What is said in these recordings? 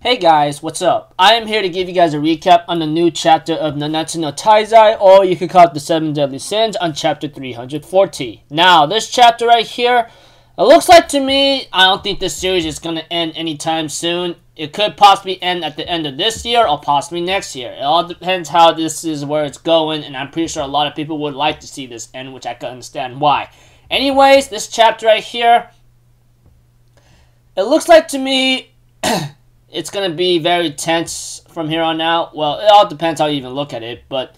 Hey guys, what's up? I am here to give you guys a recap on the new chapter of Nanatsu no Taizai, or you could call it the 7 Deadly Sins, on chapter 340. Now, this chapter right here, it looks like to me, I don't think this series is going to end anytime soon. It could possibly end at the end of this year, or possibly next year. It all depends how this is where it's going, and I'm pretty sure a lot of people would like to see this end, which I can understand why. Anyways, this chapter right here, it looks like to me, it's going to be very tense from here on out. Well, it all depends how you even look at it, but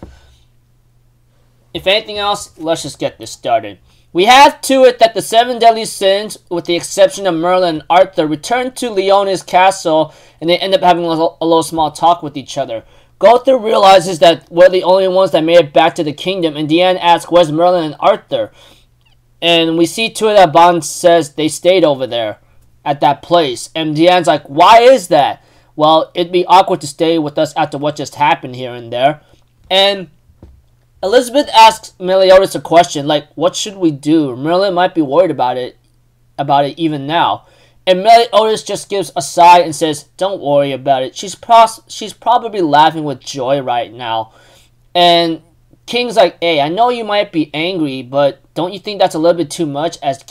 if anything else, let's just get this started. We have to it that the 7 Deadly Sins, with the exception of Merlin and Arthur, return to Leone's castle, and they end up having a little small talk with each other. Gunther realizes that we're the only ones that made it back to the kingdom, and Diane asks, where's Merlin and Arthur? And we see to it that Bond says they stayed over there at that place. And Diane's like, why is that? Well, it'd be awkward to stay with us after what just happened here and there. And Elizabeth asks Meliodas a question, like, what should we do? Merlin might be worried about it even now. And Meliodas just gives a sigh and says, don't worry about it. She's probably laughing with joy right now. And King's like, hey, I know you might be angry, but don't you think that's a little bit too much as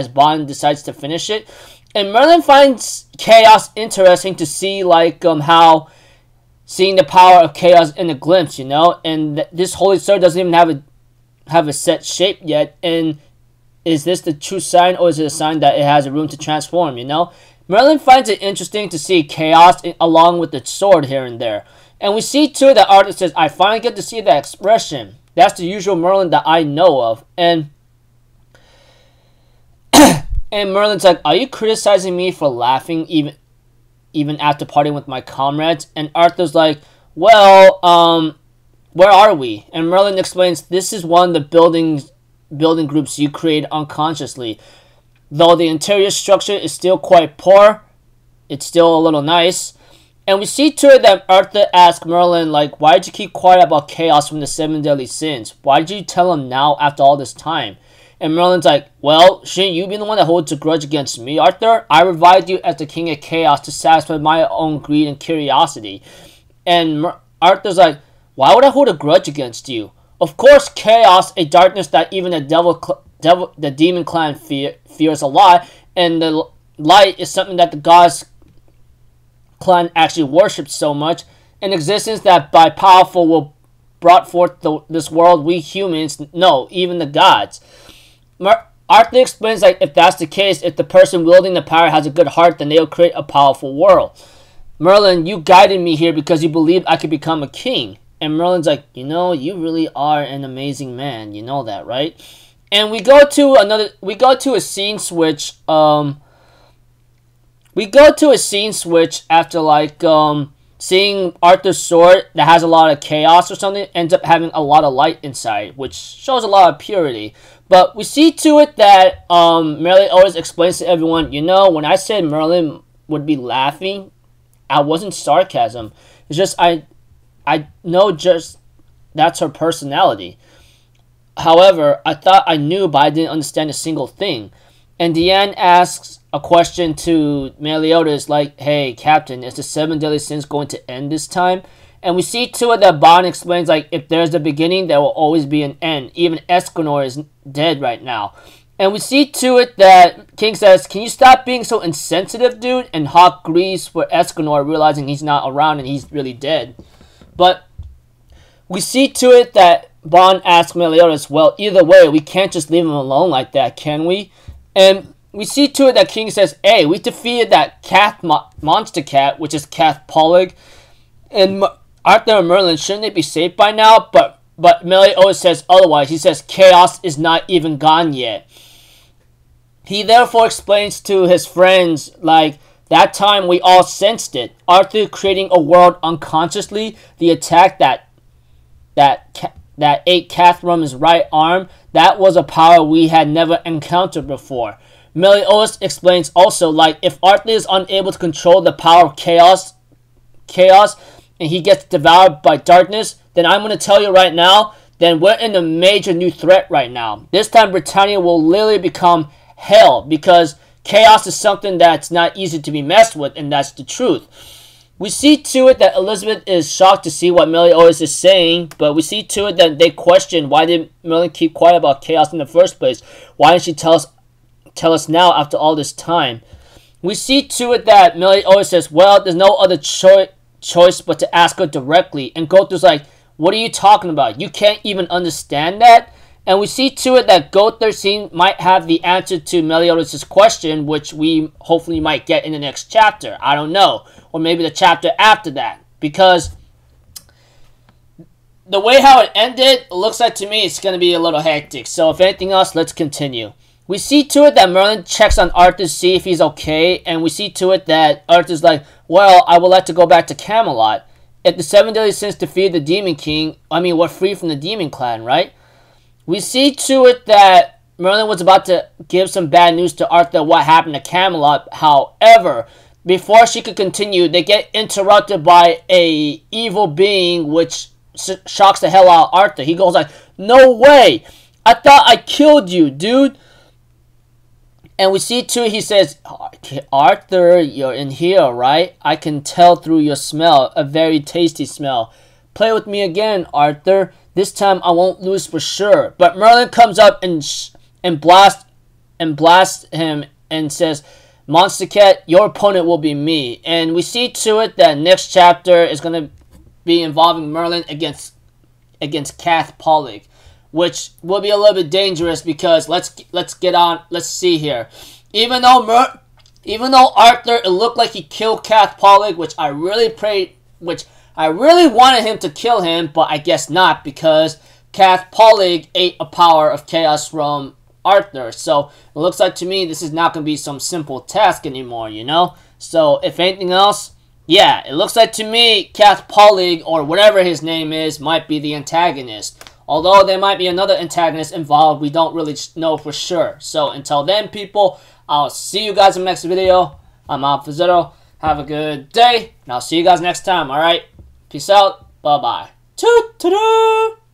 Bond decides to finish it? And Merlin finds chaos interesting to see, like, how seeing the power of chaos in a glimpse, you know? And this holy sword doesn't even have a set shape yet. And is this the true sign, or is it a sign that it has a room to transform, you know? Merlin finds it interesting to see chaos along with the sword here and there. And we see, too, that Arthur says, I finally get to see that expression. That's the usual Merlin that I know of. And and Merlin's like, are you criticizing me for laughing even after partying with my comrades? And Arthur's like, well, where are we? And Merlin explains, this is one of the building groups you created unconsciously. Though the interior structure is still quite poor, it's still a little nice. And we see to it that Arthur asks Merlin, like, why did you keep quiet about chaos from the 7 Deadly Sins? Why did you tell him now after all this time? And Merlin's like, well, shouldn't you be the one that holds a grudge against me, Arthur? I revived you as the king of chaos to satisfy my own greed and curiosity. And Arthur's like, why would I hold a grudge against you? Of course, chaos, a darkness that even the demon clan fears a lot, and the light is something that the gods clan actually worships so much, an existence that by powerful will brought forth this world we humans, no, even the gods. Arthur explains, like, if that's the case, if the person wielding the power has a good heart, then they'll create a powerful world. Merlin, you guided me here because you believed I could become a king. And Merlin's like, you know, you really are an amazing man. You know that, right? And we go to a scene switch. After, like, seeing Arthur's sword that has a lot of chaos or something ends up having a lot of light inside, which shows a lot of purity. But we see to it that Merlin always explains to everyone, you know, when I said Merlin would be laughing, I wasn't sarcasm. It's just I know just that's her personality. However, I thought I knew, but I didn't understand a single thing. And Diane asks a question to Meliodas, like, hey, Captain, is the 7 Deadly Sins going to end this time? And we see to it that Bond explains, like, if there's a beginning, there will always be an end. Even Escanor is dead right now. And we see to it that King says, can you stop being so insensitive, dude? And Hawk grieves for Escanor, realizing he's not around and he's really dead. But we see to it that Bond asks Meliodas, well, either way, we can't just leave him alone like that, can we? And we see to it that King says, hey, we defeated that cat monster cat, which is Kath Pollig. And Arthur and Merlin, shouldn't they be safe by now? But Meliodas says otherwise. He says chaos is not even gone yet. He therefore explains to his friends, like, that time we all sensed it. Arthur creating a world unconsciously. The attack that ate Kath from his right arm, that was a power we had never encountered before. Meliodas explains also, like, if Arthur is unable to control the power of chaos, and he gets devoured by darkness, then I'm going to tell you right now, then we're in a major new threat right now. This time Britannia will literally become hell, because chaos is something that's not easy to be messed with, and that's the truth. We see to it that Elizabeth is shocked to see what Meliodas is saying, but we see to it that they question, why did Merlin keep quiet about chaos in the first place? Why didn't she tell us now after all this time? We see to it that Meliodas says, well, there's no other choice but to ask her directly. And Gothar's like, what are you talking about? You can't even understand that? And we see to it that Gothar might have the answer to Meliodas' question, which we hopefully might get in the next chapter. I don't know. Or maybe the chapter after that. Because the way how it ended, it looks like to me it's going to be a little hectic. So if anything else, let's continue. We see to it that Merlin checks on Arthur to see if he's okay. And we see to it that Arthur's like, well, I would like to go back to Camelot. If the 7 deadly sins defeat the Demon King, I mean, we're free from the Demon Clan, right? We see to it that Merlin was about to give some bad news to Arthur what happened to Camelot. However, before she could continue, they get interrupted by a evil being which shocks the hell out of Arthur. He goes like, no way! I thought I killed you, dude! And we see too, he says, Arthur, you're in here, right? I can tell through your smell, a very tasty smell. Play with me again, Arthur. This time I won't lose for sure. But Merlin comes up and blasts him and says, Monster Cat, your opponent will be me. And we see to it that next chapter is going to be involving Merlin against Cath Pollig, which will be a little bit dangerous because let's see here. Even though Arthur, it looked like he killed Cath Pollig, which I really wanted him to kill him, but I guess not, because Cath Pollig ate a power of chaos from Arthur. So it looks like to me this is not going to be some simple task anymore, you know? So if anything else, yeah, it looks like to me Cath Pollig, or whatever his name is, might be the antagonist. Although there might be another antagonist involved, we don't really know for sure. So until then, people, I'll see you guys in the next video. I'm Alpha Zero. Have a good day, and I'll see you guys next time, alright? Peace out. Bye-bye. Toot-toot-toot!